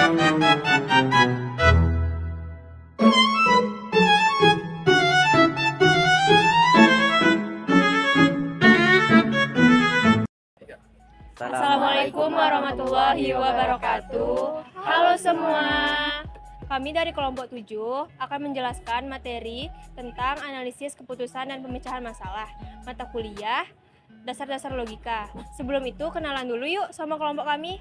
Assalamualaikum warahmatullahi wabarakatuh. Halo semua. Kami dari kelompok 7 akan menjelaskan materi tentang analisis keputusan dan pemecahan masalah, mata kuliah dasar-dasar logika. Sebelum itu kenalan dulu yuk sama kelompok kami.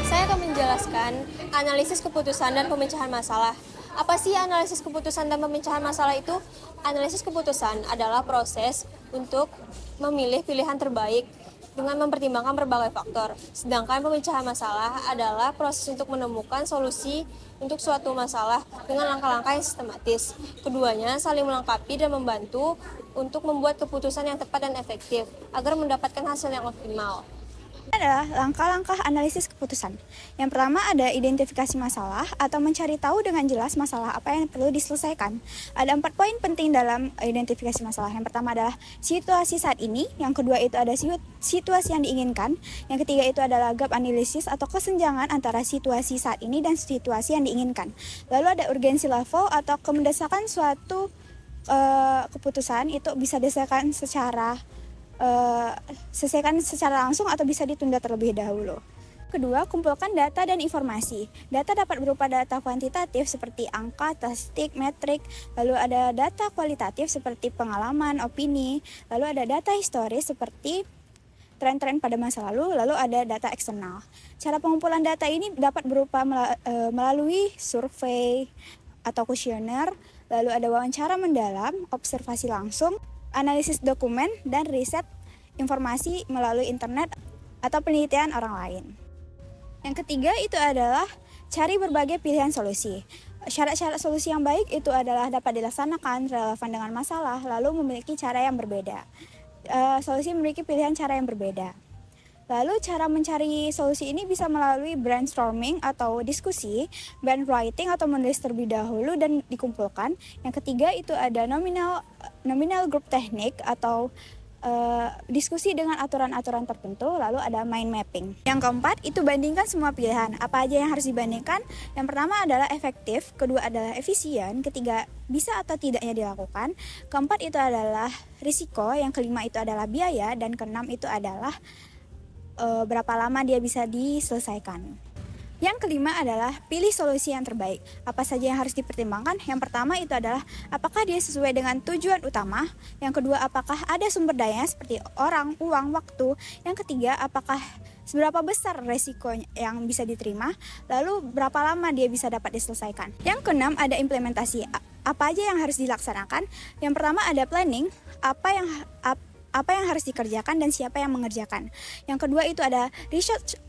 Saya akan menjelaskan analisis keputusan dan pemecahan masalah. Apa sih analisis keputusan dan pemecahan masalah itu? Analisis keputusan adalah proses untuk memilih pilihan terbaik dengan mempertimbangkan berbagai faktor. Sedangkan pemecahan masalah adalah proses untuk menemukan solusi untuk suatu masalah dengan langkah-langkah yang sistematis. Keduanya saling melengkapi dan membantu untuk membuat keputusan yang tepat dan efektif agar mendapatkan hasil yang optimal. Adalah langkah-langkah analisis keputusan. Yang pertama ada identifikasi masalah atau mencari tahu dengan jelas masalah apa yang perlu diselesaikan. Ada 4 poin penting dalam identifikasi masalah. Yang pertama adalah situasi saat ini, yang kedua itu ada situasi yang diinginkan, yang ketiga itu adalah gap analisis atau kesenjangan antara situasi saat ini dan situasi yang diinginkan. Lalu ada urgensi level atau kemendesakan suatu keputusan itu bisa diselesaikan selesaikan secara langsung atau bisa ditunda terlebih dahulu. Kedua, kumpulkan data dan informasi. Data dapat berupa data kuantitatif seperti angka, statistik, metrik, lalu ada data kualitatif seperti pengalaman, opini, lalu ada data historis seperti tren-tren pada masa lalu ada data eksternal. Cara pengumpulan data ini dapat berupa melalui survei atau kuesioner, lalu ada wawancara mendalam, observasi langsung, analisis dokumen, dan riset informasi melalui internet atau penelitian orang lain. Yang ketiga itu adalah cari berbagai pilihan solusi. Syarat-syarat solusi yang baik itu adalah dapat dilaksanakan, relevan dengan masalah, lalu memiliki cara yang berbeda. Solusi memiliki pilihan cara yang berbeda. Lalu cara mencari solusi ini bisa melalui brainstorming atau diskusi, brainwriting atau menulis terlebih dahulu dan dikumpulkan. Yang ketiga itu ada nominal group technique atau diskusi dengan aturan-aturan tertentu, lalu ada mind mapping. Yang keempat itu bandingkan semua pilihan. Apa aja yang harus dibandingkan? Yang pertama adalah efektif, kedua adalah efisien, ketiga bisa atau tidaknya dilakukan, keempat itu adalah risiko, yang kelima itu adalah biaya, dan keenam itu adalah berapa lama dia bisa diselesaikan. Yang kelima adalah pilih solusi yang terbaik. Apa saja yang harus dipertimbangkan? Yang pertama itu adalah apakah dia sesuai dengan tujuan utama. Yang kedua, apakah ada sumber daya seperti orang, uang, waktu. Yang ketiga, apakah seberapa besar resiko yang bisa diterima. Lalu berapa lama dia bisa dapat diselesaikan. Yang keenam ada implementasi. Apa aja yang harus dilaksanakan? Yang pertama ada planning. Apa yang harus dikerjakan dan siapa yang mengerjakan. Yang kedua itu ada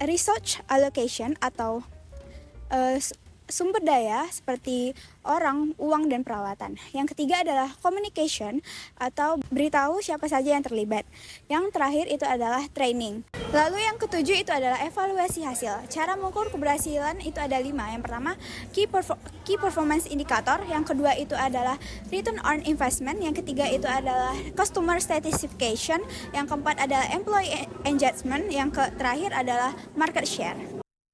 research allocation atau sumber daya seperti orang, uang, dan peralatan. Yang ketiga adalah communication atau beritahu siapa saja yang terlibat. Yang terakhir itu adalah training. Lalu yang ketujuh itu adalah evaluasi hasil. Cara mengukur keberhasilan itu ada 5. Yang pertama key performance indicator. Yang kedua itu adalah return on investment. Yang ketiga itu adalah customer satisfaction. Yang keempat adalah employee engagement. Yang terakhir adalah market share.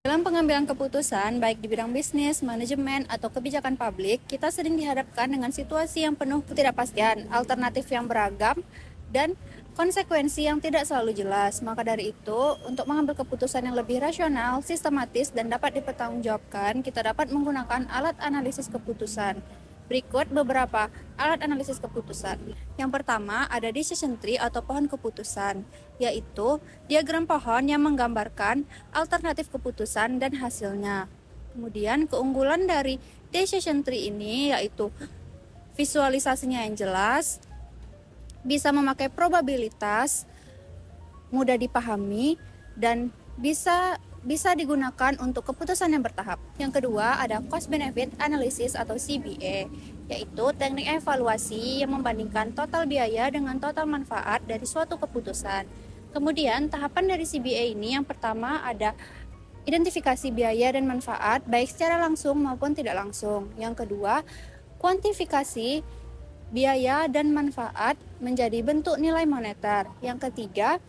Dalam pengambilan keputusan, baik di bidang bisnis, manajemen, atau kebijakan publik, kita sering dihadapkan dengan situasi yang penuh ketidakpastian, alternatif yang beragam, dan konsekuensi yang tidak selalu jelas. Maka dari itu, untuk mengambil keputusan yang lebih rasional, sistematis, dan dapat dipertanggungjawabkan, kita dapat menggunakan alat analisis keputusan. Berikut beberapa alat analisis keputusan. Yang pertama ada decision tree atau pohon keputusan, yaitu diagram pohon yang menggambarkan alternatif keputusan dan hasilnya. Kemudian keunggulan dari decision tree ini yaitu visualisasinya yang jelas, bisa memakai probabilitas, mudah dipahami, dan bisa digunakan untuk keputusan yang bertahap. Yang kedua ada cost benefit analysis atau CBA, yaitu teknik evaluasi yang membandingkan total biaya dengan total manfaat dari suatu keputusan. Kemudian tahapan dari CBA ini yang pertama ada identifikasi biaya dan manfaat baik secara langsung maupun tidak langsung. Yang kedua, kuantifikasi biaya dan manfaat menjadi bentuk nilai moneter. Yang ketiga,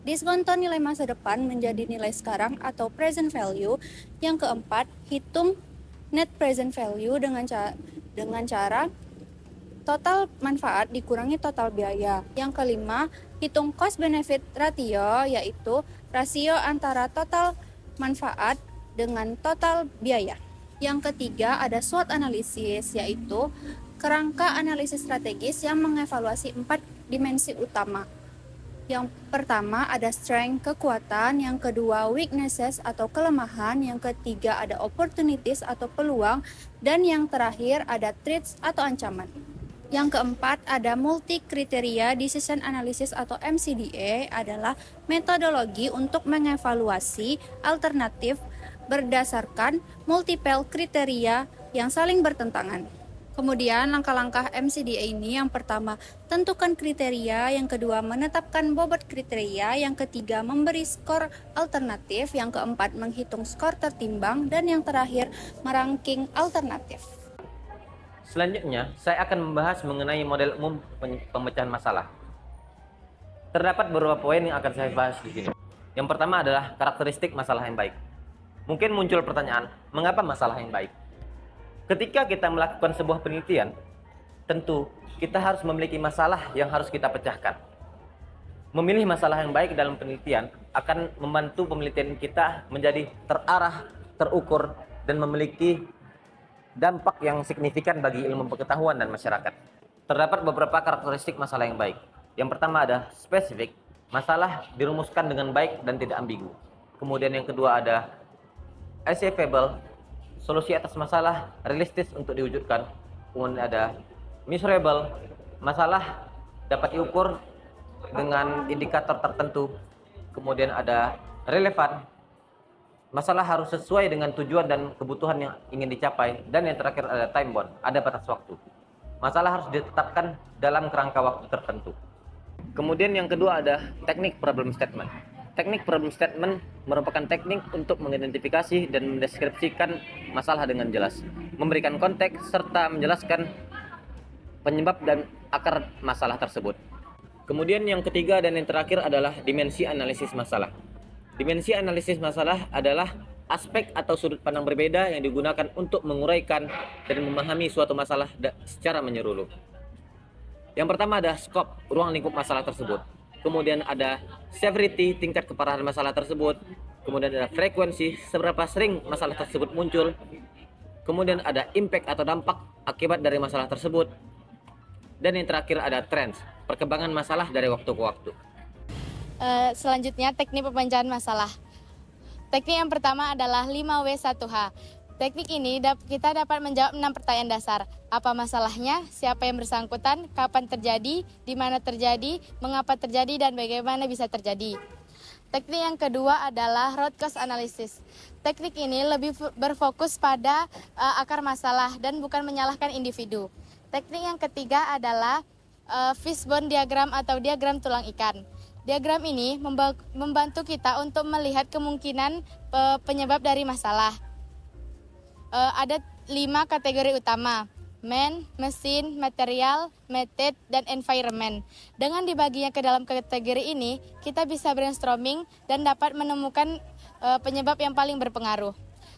diskonto nilai masa depan menjadi nilai sekarang atau present value. Yang keempat, hitung net present value dengan cara total manfaat dikurangi total biaya. Yang kelima, hitung cost benefit ratio, yaitu rasio antara total manfaat dengan total biaya. Yang ketiga ada SWOT analisis, yaitu kerangka analisis strategis yang mengevaluasi 4 dimensi utama. Yang pertama ada strength, kekuatan, yang kedua weaknesses atau kelemahan, yang ketiga ada opportunities atau peluang, dan yang terakhir ada threats atau ancaman. Yang keempat ada multi kriteria decision analysis atau MCDA, adalah metodologi untuk mengevaluasi alternatif berdasarkan multiple kriteria yang saling bertentangan. Kemudian langkah-langkah MCDA ini yang pertama tentukan kriteria, yang kedua menetapkan bobot kriteria, yang ketiga memberi skor alternatif, yang keempat menghitung skor tertimbang, dan yang terakhir meranking alternatif. Selanjutnya, saya akan membahas mengenai model umum pemecahan masalah. Terdapat beberapa poin yang akan saya bahas di sini. Yang pertama adalah karakteristik masalah yang baik. Mungkin muncul pertanyaan, mengapa masalah yang baik? Ketika kita melakukan sebuah penelitian, tentu kita harus memiliki masalah yang harus kita pecahkan. Memilih masalah yang baik dalam penelitian akan membantu penelitian kita menjadi terarah, terukur, dan memiliki dampak yang signifikan bagi ilmu pengetahuan dan masyarakat. Terdapat beberapa karakteristik masalah yang baik. Yang pertama ada spesifik, masalah dirumuskan dengan baik dan tidak ambigu. Kemudian yang kedua ada achievable, solusi atas masalah realistis untuk diwujudkan. Kemudian ada measurable, masalah dapat diukur dengan indikator tertentu. Kemudian ada relevan, masalah harus sesuai dengan tujuan dan kebutuhan yang ingin dicapai. Dan yang terakhir ada time bound, ada batas waktu. Masalah harus ditetapkan dalam kerangka waktu tertentu. Kemudian yang kedua ada teknik problem statement. Teknik problem statement merupakan teknik untuk mengidentifikasi dan mendeskripsikan masalah dengan jelas, memberikan konteks serta menjelaskan penyebab dan akar masalah tersebut. Kemudian yang ketiga dan yang terakhir adalah dimensi analisis masalah. Dimensi analisis masalah adalah aspek atau sudut pandang berbeda yang digunakan untuk menguraikan dan memahami suatu masalah secara menyeluruh. Yang pertama ada scope, ruang lingkup masalah tersebut. Kemudian ada severity, tingkat keparahan masalah tersebut. Kemudian ada frekuensi, seberapa sering masalah tersebut muncul. Kemudian ada impact atau dampak akibat dari masalah tersebut. Dan yang terakhir ada trends, perkembangan masalah dari waktu ke waktu. Selanjutnya teknik pemecahan masalah. Teknik yang pertama adalah 5W1H. Teknik ini kita dapat menjawab 6 pertanyaan dasar. Apa masalahnya, siapa yang bersangkutan, kapan terjadi, di mana terjadi, mengapa terjadi, dan bagaimana bisa terjadi. Teknik yang kedua adalah root cause analysis. Teknik ini lebih berfokus pada akar masalah dan bukan menyalahkan individu. Teknik yang ketiga adalah fishbone diagram atau diagram tulang ikan. Diagram ini membantu kita untuk melihat kemungkinan penyebab dari masalah. Ada 5 kategori utama: man, mesin, material, method, dan environment. Dengan dibaginya ke dalam kategori ini, kita bisa brainstorming dan dapat menemukan penyebab yang paling berpengaruh.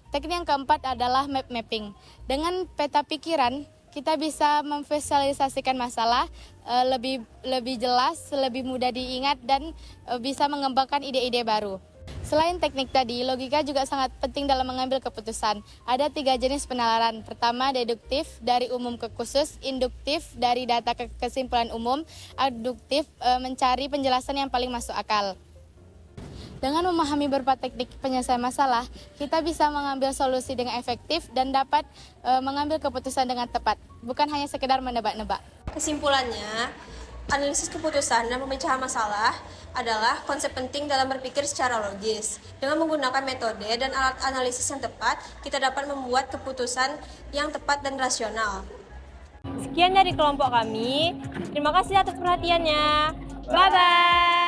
Teknik yang keempat adalah map mapping. Dengan peta pikiran, kita bisa memvisualisasikan masalah lebih jelas, lebih mudah diingat, dan bisa mengembangkan ide-ide baru. Selain teknik tadi, logika juga sangat penting dalam mengambil keputusan. Ada 3 jenis penalaran. Pertama, deduktif, dari umum ke khusus; induktif, dari data ke kesimpulan umum; aduktif, mencari penjelasan yang paling masuk akal. Dengan memahami beberapa teknik penyelesaian masalah, kita bisa mengambil solusi dengan efektif dan dapat mengambil keputusan dengan tepat, bukan hanya sekedar menebak-nebak. Kesimpulannya, analisis keputusan dan pemecahan masalah adalah konsep penting dalam berpikir secara logis. Dengan menggunakan metode dan alat analisis yang tepat, kita dapat membuat keputusan yang tepat dan rasional. Sekian dari kelompok kami. Terima kasih atas perhatiannya. Bye-bye.